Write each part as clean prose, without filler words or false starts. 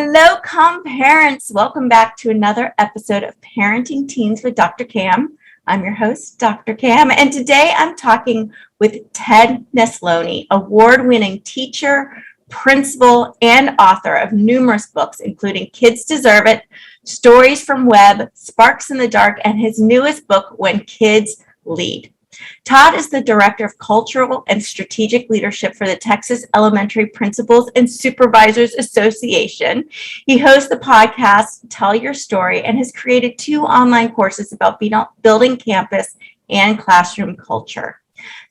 Hello, parents. Welcome back to another episode of Parenting Teens with Dr. Cam. I'm your host, Dr. Cam, and today I'm talking with Todd Nesloney, award-winning teacher, principal, and author of numerous books, including Kids Deserve It, Stories from Web, Sparks in the Dark, and his newest book, When Kids Lead. Todd is the Director of Cultural and Strategic Leadership for the Texas Elementary Principals and Supervisors Association. He hosts the podcast Tell Your Story and has created 2 online courses about building campus and classroom culture.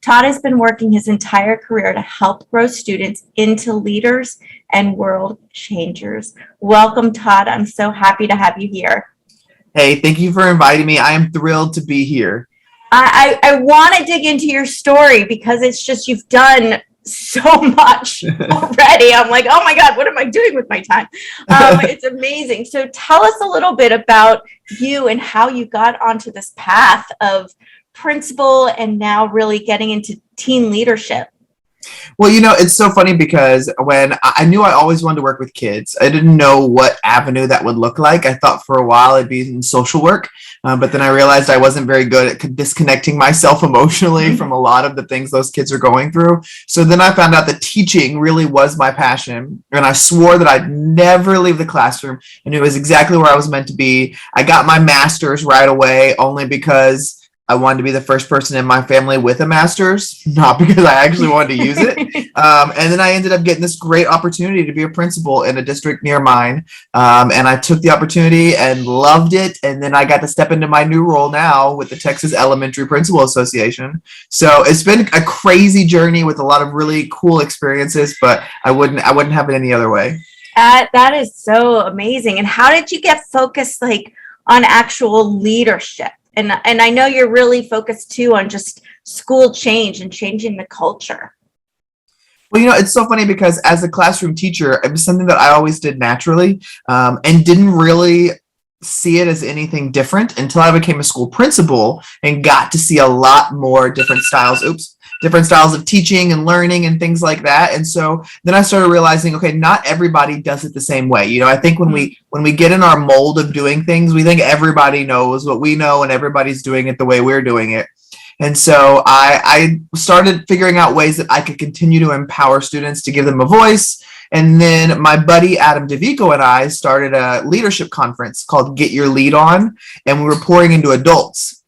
Todd has been working his entire career to help grow students into leaders and world changers. Welcome, Todd. I'm so happy to have you here. Hey, thank you for inviting me. I am thrilled to be here. I want to dig into your story because it's just you've done so much already. I'm like, oh my God, what am I doing with my time? It's amazing. So tell us a little bit about you and how you got onto this path of principal and now really getting into teen leadership. Well, it's so funny because when I knew I always wanted to work with kids, I didn't know what avenue that would look like. I thought for a while it'd be in social work, but then I realized I wasn't very good at disconnecting myself emotionally from a lot of the things those kids are going through. So then I found out that teaching really was my passion, and I swore that I'd never leave the classroom, and it was exactly where I was meant to be. I got my master's right away only because I wanted to be the first person in my family with a master's, not because I actually wanted to use it. And then I ended up getting this great opportunity to be a principal in a district near mine. And I took the opportunity and loved it. And then I got to step into my new role now with the Texas Elementary Principal Association. So it's been a crazy journey with a lot of really cool experiences, but I wouldn't have it any other way. That is so amazing. And how did you get focused on actual leadership? And I know you're really focused too on just school change and changing the culture. Well, it's so funny because as a classroom teacher, it was something that I always did naturally, and didn't really see it as anything different until I became a school principal and got to see a lot more different styles of teaching and learning and things like that. And so then I started realizing, okay, not everybody does it the same way. I think when we get in our mold of doing things, we think everybody knows what we know and everybody's doing it the way we're doing it. And so I started figuring out ways that I could continue to empower students, to give them a voice. And then my buddy Adam DeVico and I started a leadership conference called Get Your Lead On, and we were pouring into adults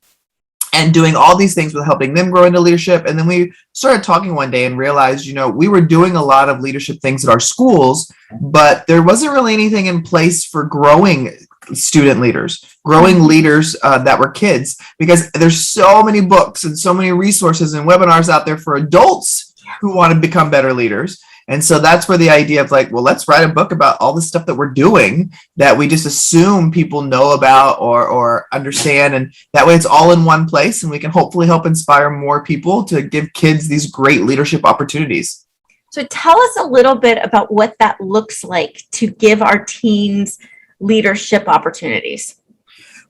and doing all these things with helping them grow into leadership. And then we started talking one day and realized, we were doing a lot of leadership things at our schools, but there wasn't really anything in place for growing student leaders, growing leaders that were kids, because there's so many books and so many resources and webinars out there for adults who want to become better leaders. And so that's where the idea of let's write a book about all the stuff that we're doing that we just assume people know about or understand. And that way it's all in one place, and we can hopefully help inspire more people to give kids these great leadership opportunities. So tell us a little bit about what that looks like to give our teens leadership opportunities.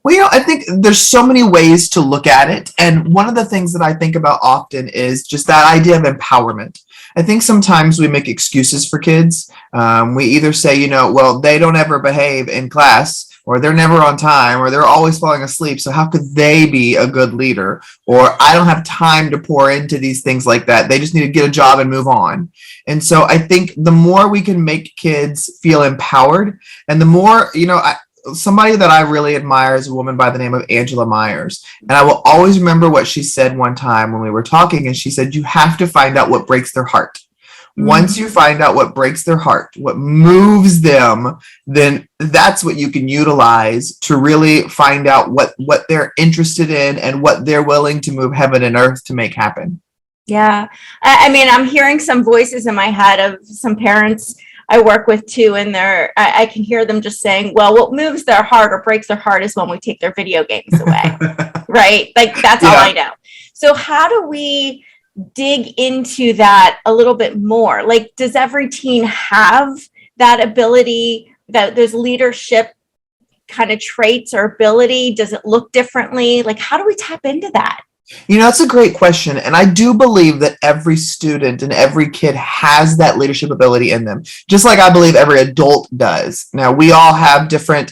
Well, I think there's so many ways to look at it. And one of the things that I think about often is just that idea of empowerment. I think sometimes we make excuses for kids. We either say, well, they don't ever behave in class, or they're never on time, or they're always falling asleep. So how could they be a good leader? Or I don't have time to pour into these things like that. They just need to get a job and move on. And so I think the more we can make kids feel empowered, and the more, somebody that I really admire is a woman by the name of Angela Myers. And I will always remember what she said one time when we were talking. And she said, you have to find out what breaks their heart. Once you find out what breaks their heart, what moves them, then that's what you can utilize to really find out what they're interested in and what they're willing to move heaven and earth to make happen. Yeah. I mean, I'm hearing some voices in my head of some parents I work with too, and I can hear them just saying, well, what moves their heart or breaks their heart is when we take their video games away, right? That's all I know. So how do we dig into that a little bit more? Does every teen have that ability, that there's leadership kind of traits or ability? Does it look differently? How do we tap into that? That's a great question. And I do believe that every student and every kid has that leadership ability in them, just like I believe every adult does. Now, we all have different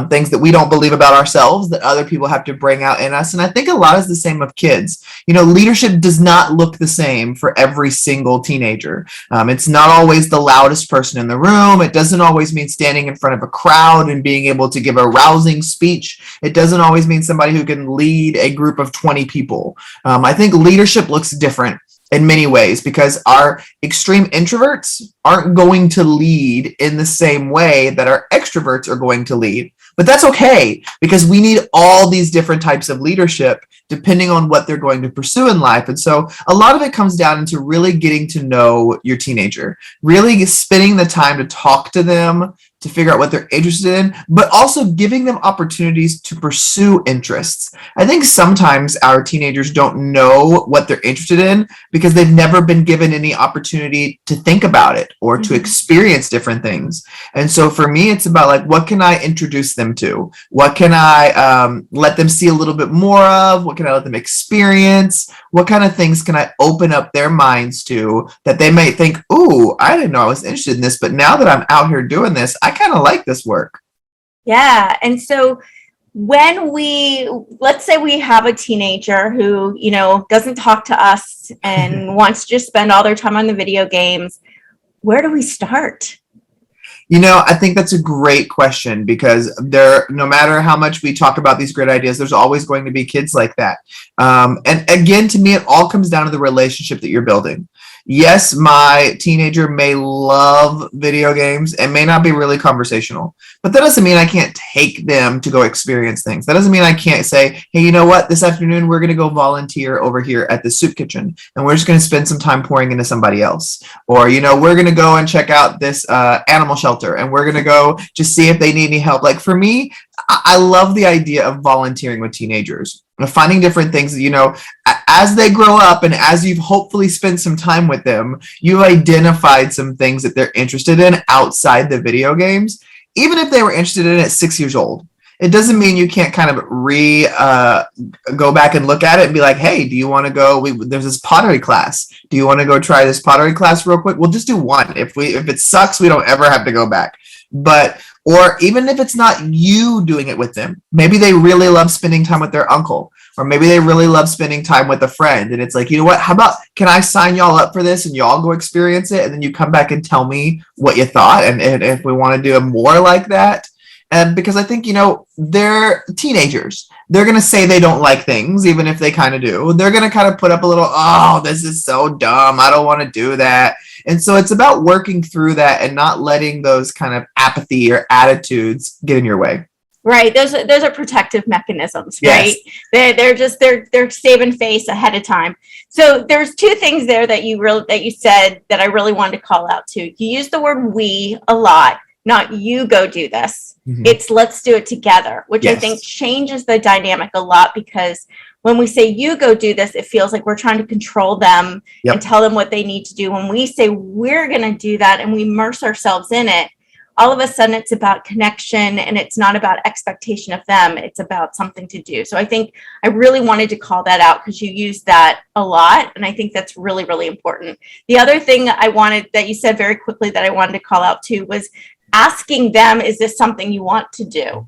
things that we don't believe about ourselves that other people have to bring out in us. And I think a lot is the same of kids. Leadership does not look the same for every single teenager. It's not always the loudest person in the room. It doesn't always mean standing in front of a crowd and being able to give a rousing speech. It doesn't always mean somebody who can lead a group of 20 people. I think leadership looks different in many ways because our extreme introverts aren't going to lead in the same way that our extroverts are going to lead. But that's okay because we need all these different types of leadership depending on what they're going to pursue in life. And so a lot of it comes down into really getting to know your teenager, really spending the time to talk to them, to figure out what they're interested in, but also giving them opportunities to pursue interests. I think sometimes our teenagers don't know what they're interested in because they've never been given any opportunity to think about it or to experience different things. And so for me, it's about like, what can I introduce them to? What can I let them see a little bit more of? What can I let them experience? What kind of things can I open up their minds to that they might think, ooh, I didn't know I was interested in this, but now that I'm out here doing this, I kind of like this work. Yeah. And so let's say we have a teenager who, doesn't talk to us and wants to just spend all their time on the video games, where do we start? I think that's a great question because no matter how much we talk about these great ideas, there's always going to be kids like that. And again, to me, it all comes down to the relationship that you're building. Yes, my teenager may love video games and may not be really conversational, but that doesn't mean I can't take them to go experience things. That doesn't mean I can't say, hey, you know what? This afternoon, we're going to go volunteer over here at the soup kitchen and we're just going to spend some time pouring into somebody else. Or, we're going to go and check out this animal shelter and we're going to go just see if they need any help. Like for me, I love the idea of volunteering with teenagers, finding different things that, as they grow up and as you've hopefully spent some time with them, you've identified some things that they're interested in outside the video games, even if they were interested in it at 6 years old. It doesn't mean you can't kind of go back and look at it and be like, hey, do you want to go? There's this pottery class. Do you want to go try this pottery class real quick? We'll just do one. If it sucks, we don't ever have to go back. Or even if it's not you doing it with them, maybe they really love spending time with their uncle, or maybe they really love spending time with a friend. And it's like, you know what, how about, can I sign y'all up for this and y'all go experience it? And then you come back and tell me what you thought. And if we want to do more like that. And because I think, they're teenagers. They're going to say they don't like things, even if they kind of do. They're going to kind of put up a little, oh, this is so dumb. I don't want to do that. And so it's about working through that and not letting those kind of apathy or attitudes get in your way. Right. Those are protective mechanisms, yes. Right? They're saving face ahead of time. So there's two things there that you said that I really wanted to call out to. You use the word we a lot, not you go do this. Mm-hmm. It's let's do it together, which yes. I think changes the dynamic a lot because when we say you go do this, it feels like we're trying to control them yep. and tell them what they need to do. When we say we're going to do that and we immerse ourselves in it, all of a sudden it's about connection and it's not about expectation of them. It's about something to do. So I think I really wanted to call that out because you use that a lot. And I think that's really, really important. The other thing that you said very quickly that I wanted to call out too was asking them, is this something you want to do?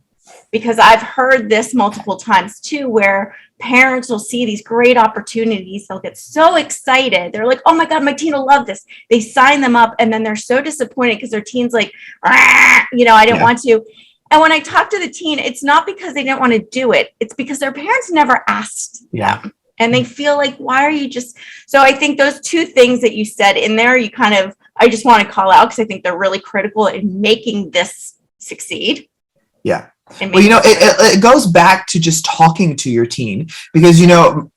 Because I've heard this multiple times too, where parents will see these great opportunities. They'll get so excited. They're like, oh my God, my teen will love this. They sign them up and then they're so disappointed because their teen's like, I didn't want to. And when I talk to the teen, it's not because they didn't want to do it. It's because their parents never asked them. And they feel like, why are you just... So I think those two things that you said in there, I just want to call out because I think they're really critical in making this succeed. Yeah. Well, it goes back to just talking to your teen because,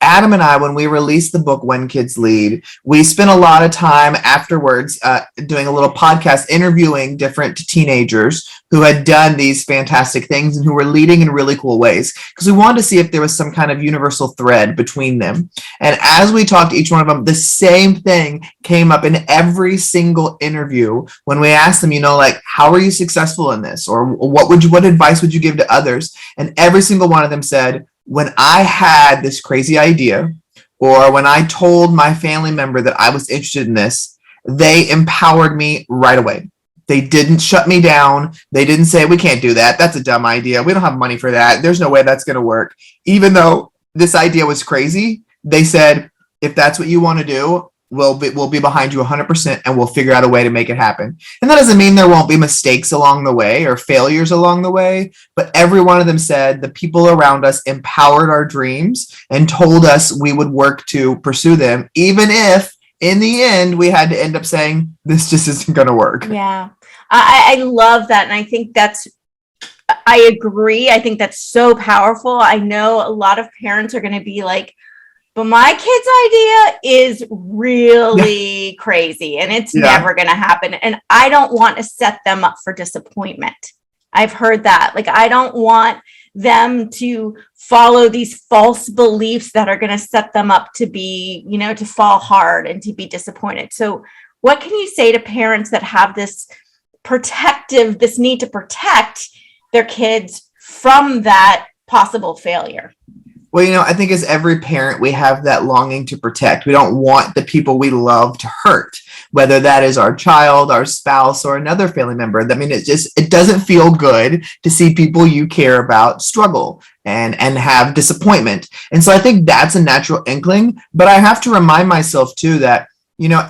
Adam and I, when we released the book, When Kids Lead, we spent a lot of time afterwards doing a little podcast interviewing different teenagers who had done these fantastic things and who were leading in really cool ways because we wanted to see if there was some kind of universal thread between them. And as we talked to each one of them, the same thing came up in every single interview when we asked them, how are you successful in this? Or what advice would you give to others? And every single one of them said, when I had this crazy idea, or when I told my family member that I was interested in this, they empowered me right away. They didn't shut me down. They didn't say, we can't do that. That's a dumb idea. We don't have money for that. There's no way that's going to work. Even though this idea was crazy, they said, if that's what you want to do, we'll be behind you 100%, and we'll figure out a way to make it happen. And that doesn't mean there won't be mistakes along the way or failures along the way, but every one of them said the people around us empowered our dreams and told us we would work to pursue them, even if in the end we had to end up saying this just isn't going to work. Yeah. I love that. And I think I agree. I think that's so powerful. I know a lot of parents are going to be like, but my kid's idea is really crazy and it's never going to happen. And I don't want to set them up for disappointment. I've heard that. Like, I don't want them to follow these false beliefs that are going to set them up to be, to fall hard and to be disappointed. So what can you say to parents that have this need to protect their kids from that possible failure? Well, I think as every parent, we have that longing to protect. We don't want the people we love to hurt, whether that is our child, our spouse, or another family member. I mean, it doesn't feel good to see people you care about struggle and have disappointment. And so I think that's a natural inkling. But I have to remind myself too that,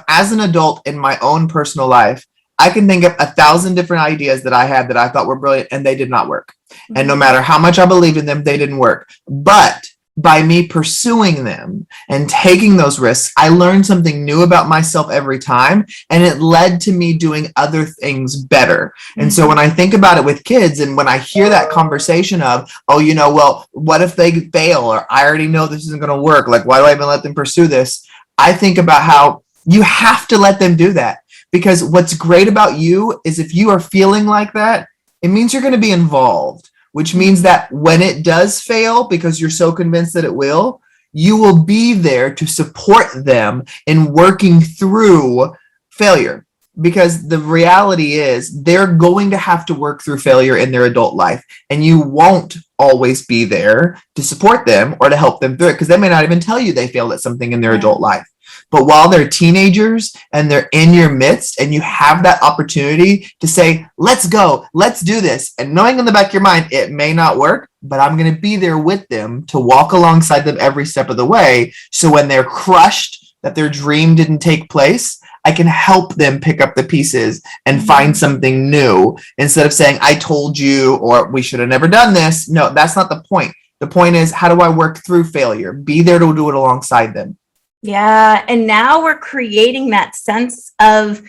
as an adult in my own personal life, I can think of 1,000 different ideas that I had that I thought were brilliant, and they did not work. Mm-hmm. And no matter how much I believed in them, they didn't work. But by me pursuing them and taking those risks, I learned something new about myself every time, and it led to me doing other things better. And so when I think about it with kids, and when I hear that conversation of, well, what if they fail? Or I already know this isn't going to work. Like, why do I even let them pursue this? I think about how you have to let them do that. Because what's great about you is if you are feeling like that, it means you're going to be involved, which means that when it does fail, because you're so convinced that it will, you will be there to support them in working through failure. Because the reality is they're going to have to work through failure in their adult life, and you won't always be there to support them or to help them through it, because they may not even tell you they failed at something in their adult life. But while they're teenagers and they're in your midst, and you have that opportunity to say, let's go, let's do this. And knowing in the back of your mind, it may not work, but I'm going to be there with them to walk alongside them every step of the way. So when they're crushed that their dream didn't take place, I can help them pick up the pieces and find something new, instead of saying, I told you, or we should have never done this. No, that's not the point. The point is, how do I work through failure? Be there to do it alongside them. Yeah. And now we're creating that sense of,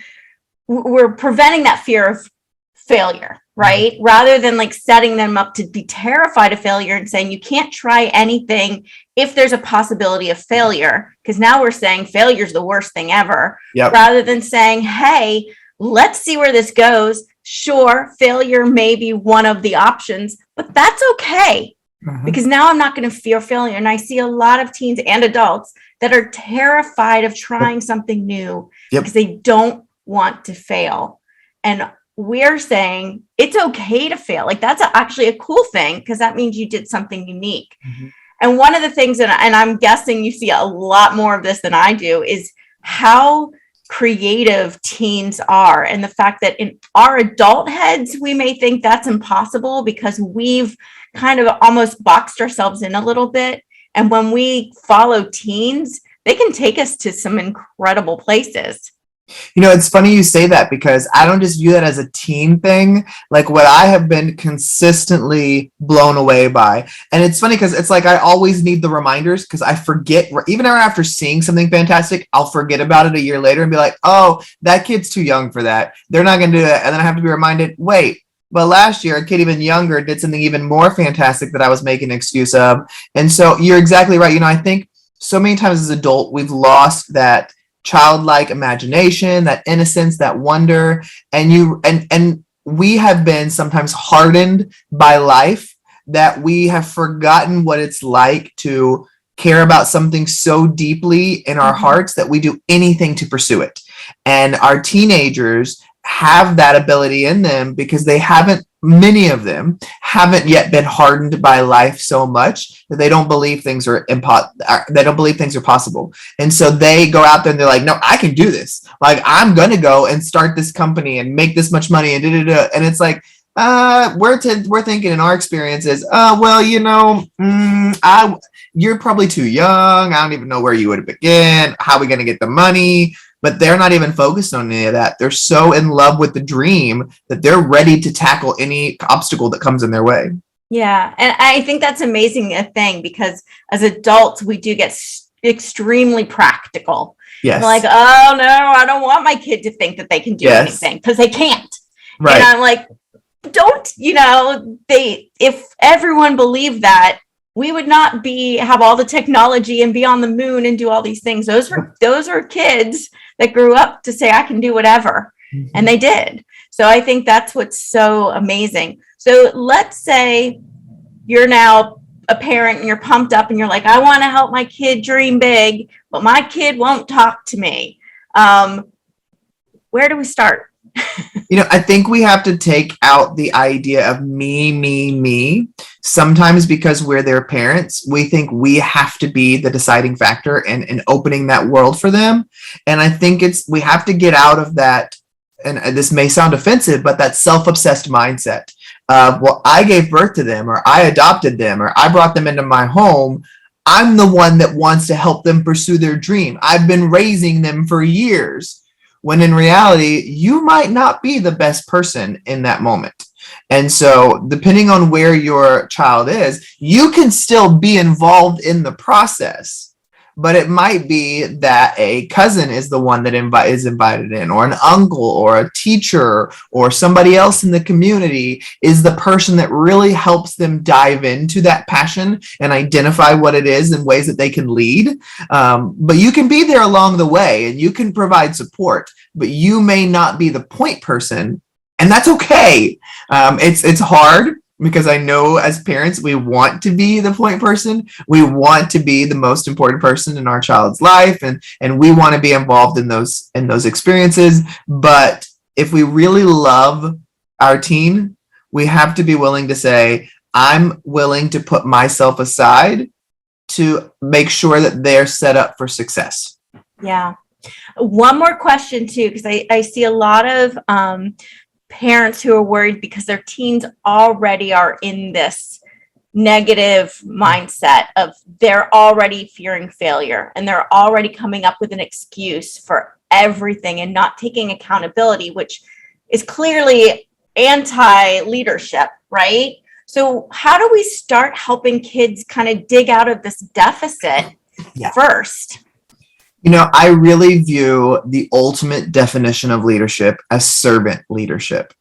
we're preventing that fear of failure, right? Mm-hmm. Rather than like setting them up to be terrified of failure and saying, you can't try anything if there's a possibility of failure. Because now we're saying failure is the worst thing ever. Yep. Rather than saying, hey, let's see where this goes. Sure, failure may be one of the options, but that's okay. Mm-hmm. Because now I'm not going to fear failure. And I see a lot of teens and adults that are terrified of trying something new because they don't want to fail. And we're saying it's okay to fail. Like, that's actually a cool thing, because that means you did something unique. Mm-hmm. And one of the things, and I'm guessing you see a lot more of this than I do, is how creative teens are. And the fact that in our adult heads, we may think that's impossible because we've kind of almost boxed ourselves in a little bit. And when we follow teens, they can take us to some incredible places. It's funny you say that, because I don't just view that as a teen thing. Like, what I have been consistently blown away by. And it's funny because it's like I always need the reminders, because I forget, even after seeing something fantastic, I'll forget about it a year later and be like, oh, that kid's too young for that. They're not going to do that. And then I have to be reminded, wait, but last year, a kid even younger did something even more fantastic that I was making an excuse of. And so you're exactly right. I think so many times as an adult, we've lost that childlike imagination, that innocence, that wonder. And we have been sometimes hardened by life, that we have forgotten what it's like to care about something so deeply in our hearts that we do anything to pursue it. And our teenagers, have that ability in them because many of them haven't yet been hardened by life so much that they don't believe things are possible. And so they go out there and they're like, no, I can do this. Like, I'm going to go and start this company and make this much money and da-da-da. And it's like, we're thinking in our experiences, well, you're probably too young. I don't even know where you would begin. How are we going to get the money? But they're not even focused on any of that. They're so in love with the dream that they're ready to tackle any obstacle that comes in their way. Yeah. And I think that's amazing a thing, because as adults, we do get extremely practical. Yes. We're like, oh no, I don't want my kid to think that they can do anything, because they can't. Right. And I'm like, if everyone believed that, we would not have all the technology and be on the moon and do all these things. Those are kids that grew up to say, I can do whatever. Mm-hmm. And they did. So I think that's what's so amazing. So let's say you're now a parent and you're pumped up and you're like, I want to help my kid dream big, but my kid won't talk to me. Where do we start? I think we have to take out the idea of me. Sometimes because we're their parents, we think we have to be the deciding factor in opening that world for them. And I think we have to get out of that, and this may sound offensive, but that self-obsessed mindset of, well, I gave birth to them, or I adopted them, or I brought them into my home. I'm the one that wants to help them pursue their dream. I've been raising them for years. When in reality, you might not be the best person in that moment. And so depending on where your child is, you can still be involved in the process. But it might be that a cousin is the one that is invited in, or an uncle, or a teacher, or somebody else in the community is the person that really helps them dive into that passion and identify what it is in ways that they can lead. But you can be there along the way and you can provide support, but you may not be the point person, and that's okay. It's hard, because I know as parents, we want to be the point person. We want to be the most important person in our child's life, and we want to be involved in those experiences. But if we really love our teen, we have to be willing to say, I'm willing to put myself aside to make sure that they're set up for success. Yeah. One more question too, because I see a lot of parents who are worried because their teens already are in this negative mindset of they're already fearing failure and they're already coming up with an excuse for everything and not taking accountability, which is clearly anti-leadership, right? So how do we start helping kids kind of dig out of this deficit first? I really view the ultimate definition of leadership as servant leadership.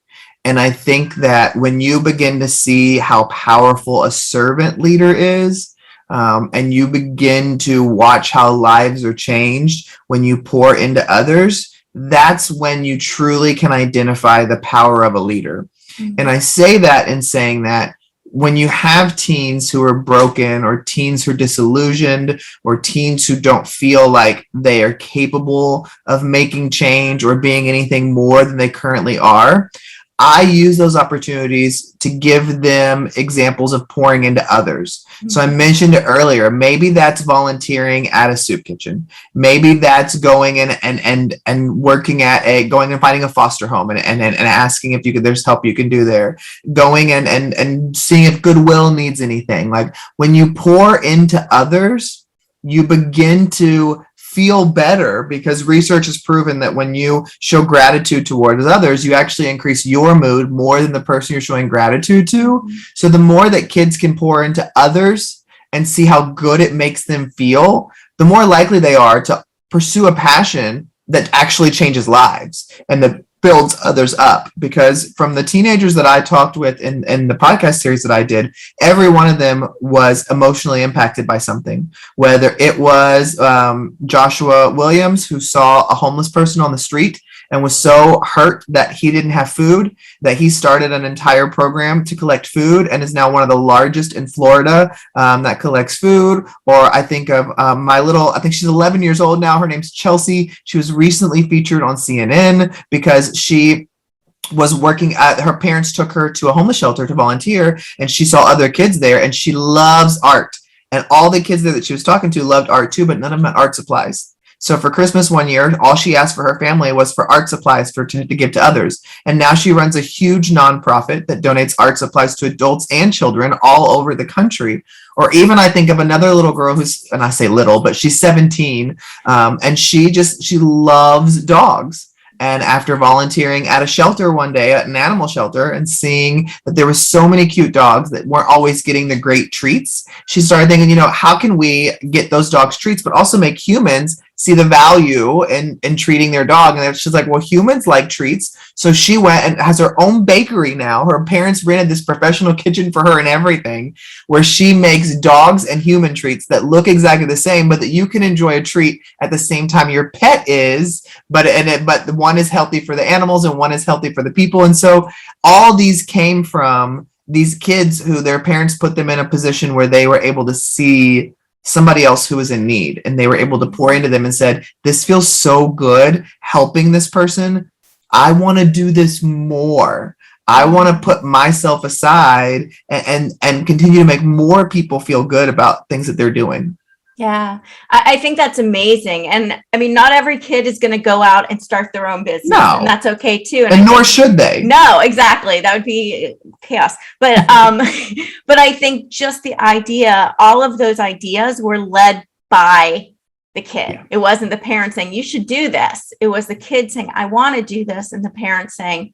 And I think that when you begin to see how powerful a servant leader is, and you begin to watch how lives are changed when you pour into others, that's when you truly can identify the power of a leader. Mm-hmm. And I say that in saying that when you have teens who are broken, or teens who are disillusioned, or teens who don't feel like they are capable of making change or being anything more than they currently are, I use those opportunities to give them examples of pouring into others. Mm-hmm. So I mentioned it earlier. Maybe that's volunteering at a soup kitchen. Maybe that's going in and working at going and finding a foster home and asking if there's help you can do there. Going and seeing if Goodwill needs anything. Like, when you pour into others, you begin to feel better, because research has proven that when you show gratitude towards others, you actually increase your mood more than the person you're showing gratitude to. Mm-hmm. So the more that kids can pour into others and see how good it makes them feel, the more likely they are to pursue a passion that actually changes lives and that builds others up. Because from the teenagers that I talked with in the podcast series that I did, every one of them was emotionally impacted by something. Whether it was Joshua Williams, who saw a homeless person on the street and was so hurt that he didn't have food that he started an entire program to collect food and is now one of the largest in Florida that collects food. Or I think of I think she's 11 years old now. Her name's Chelsea. She was recently featured on CNN because she was working at, her parents took her to a homeless shelter to volunteer, and she saw other kids there, and she loves art. And all the kids there that she was talking to loved art too, but none of them had art supplies. So for Christmas one year, all she asked for her family was for art supplies to give to others. And now she runs a huge nonprofit that donates art supplies to adults and children all over the country. Or even I think of another little girl who's, and I say little, but she's 17, and she loves dogs. And after volunteering at a shelter one day, at an animal shelter, and seeing that there were so many cute dogs that weren't always getting the great treats, she started thinking, how can we get those dogs treats, but also make humans see the value in treating their dog? And she's like, well, humans like treats. So she went and has her own bakery now. Her parents rented this professional kitchen for her and everything, where she makes dogs and human treats that look exactly the same, but that you can enjoy a treat at the same time your pet is, but one is healthy for the animals and one is healthy for the people. And so all these came from these kids who their parents put them in a position where they were able to see somebody else who was in need, and they were able to pour into them and said, this feels so good helping this person. I want to do this more. I want to put myself aside and continue to make more people feel good about things that they're doing. Yeah, I think that's amazing. And I mean, not every kid is going to go out and start their own business. No. And that's okay too. And nor should they. No, exactly. That would be chaos. But but I think just the idea, all of those ideas were led by the kid. Yeah. It wasn't the parents saying, you should do this. It was the kid saying, I want to do this. And the parents saying,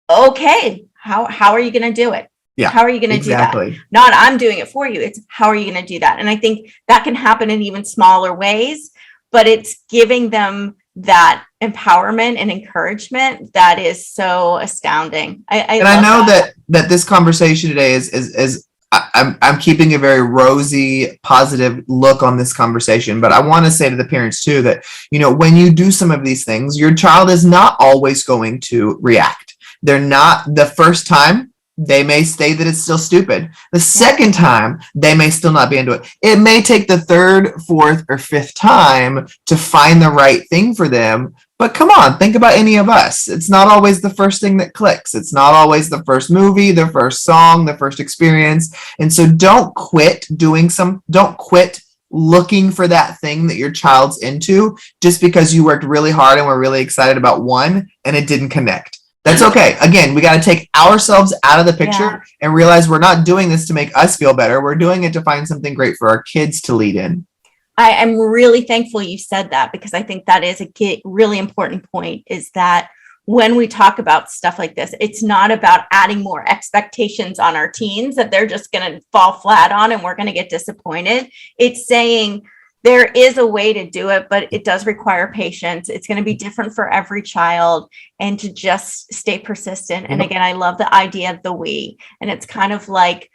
okay, how are you going to do it? Yeah, how are you going to do that? Not I'm doing it for you. It's how are you going to do that? And I think that can happen in even smaller ways, but it's giving them that empowerment and encouragement that is so astounding. I know that this conversation today is I'm keeping a very rosy, positive look on this conversation, but I want to say to the parents too that, when you do some of these things, your child is not always going to react. They're not the first time. They may say that it's still stupid. The second time, they may still not be into it. It may take the third, fourth, or fifth time to find the right thing for them. But come on, think about any of us. It's not always the first thing that clicks. It's not always the first movie, the first song, the first experience. And so don't quit looking for that thing that your child's into just because you worked really hard and were really excited about one and it didn't connect. That's okay. Again, we got to take ourselves out of the picture and realize we're not doing this to make us feel better. We're doing it to find something great for our kids to lead in. I am really thankful you said that, because I think that is a really important point, is that when we talk about stuff like this, it's not about adding more expectations on our teens that they're just going to fall flat on and we're going to get disappointed. It's saying, there is a way to do it, but it does require patience. It's going to be different for every child, and to just stay persistent. And again, I love the idea of the we, and it's kind of like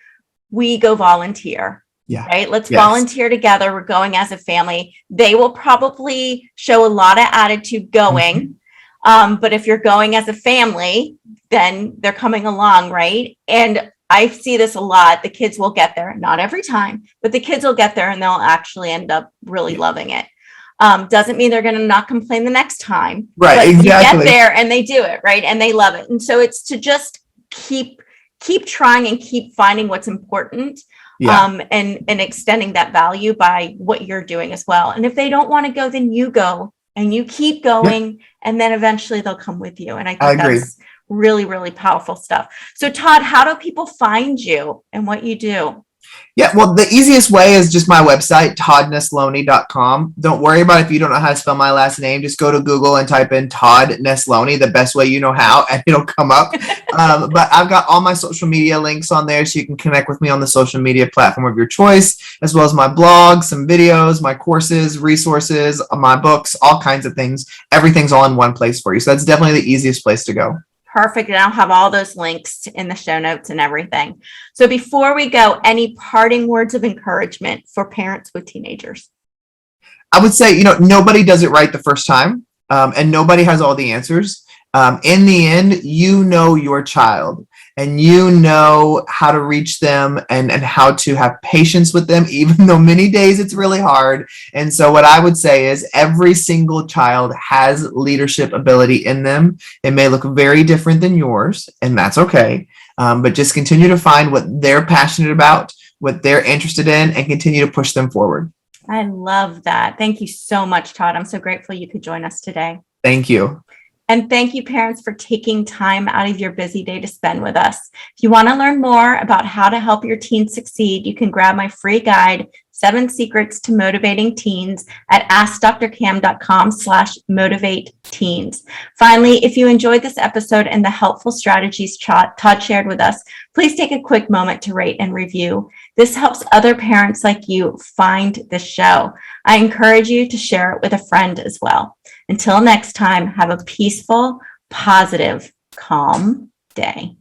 we go volunteer, right? Let's volunteer together. We're going as a family. They will probably show a lot of attitude going. But if you're going as a family, then they're coming along, right? And I see this a lot. The kids will get there, not every time, but the kids will get there and they'll actually end up really loving it. Doesn't mean they're going to not complain the next time. Right, but exactly. You get there and they do it, right? And they love it. And so it's to just keep trying and keep finding what's important, and extending that value by what you're doing as well. And if they don't want to go, then you go and you keep going, and then eventually they'll come with you. And I think that's really, really powerful stuff. So Todd, how do people find you and what you do? Yeah, well, the easiest way is just my website, toddnesloney.com. Don't worry about if you don't know how to spell my last name. Just go to Google and type in Todd Nesloney, the best way you know how, and it'll come up. But I've got all my social media links on there, so you can connect with me on the social media platform of your choice, as well as my blog, some videos, my courses, resources, my books, all kinds of things. Everything's all in one place for you. So that's definitely the easiest place to go. Perfect. And I'll have all those links in the show notes and everything. So before we go, any parting words of encouragement for parents with teenagers? I would say, nobody does it right the first time, and nobody has all the answers. In the end, you know your child. and you know how to reach them and how to have patience with them, even though many days it's really hard. And so what I would say is every single child has leadership ability in them. It may look very different than yours, and that's okay. But just continue to find what they're passionate about, what they're interested in, and continue to push them forward. I love that. Thank you so much, Todd. I'm so grateful you could join us today. Thank you. And thank you, parents, for taking time out of your busy day to spend with us. If you want to learn more about how to help your teens succeed, you can grab my free guide, 7 Secrets to Motivating Teens, at askdrcam.com/motivate-teens. Finally, if you enjoyed this episode and the helpful strategies Todd shared with us, please take a quick moment to rate and review. This helps other parents like you find the show. I encourage you to share it with a friend as well. Until next time, have a peaceful, positive, calm day.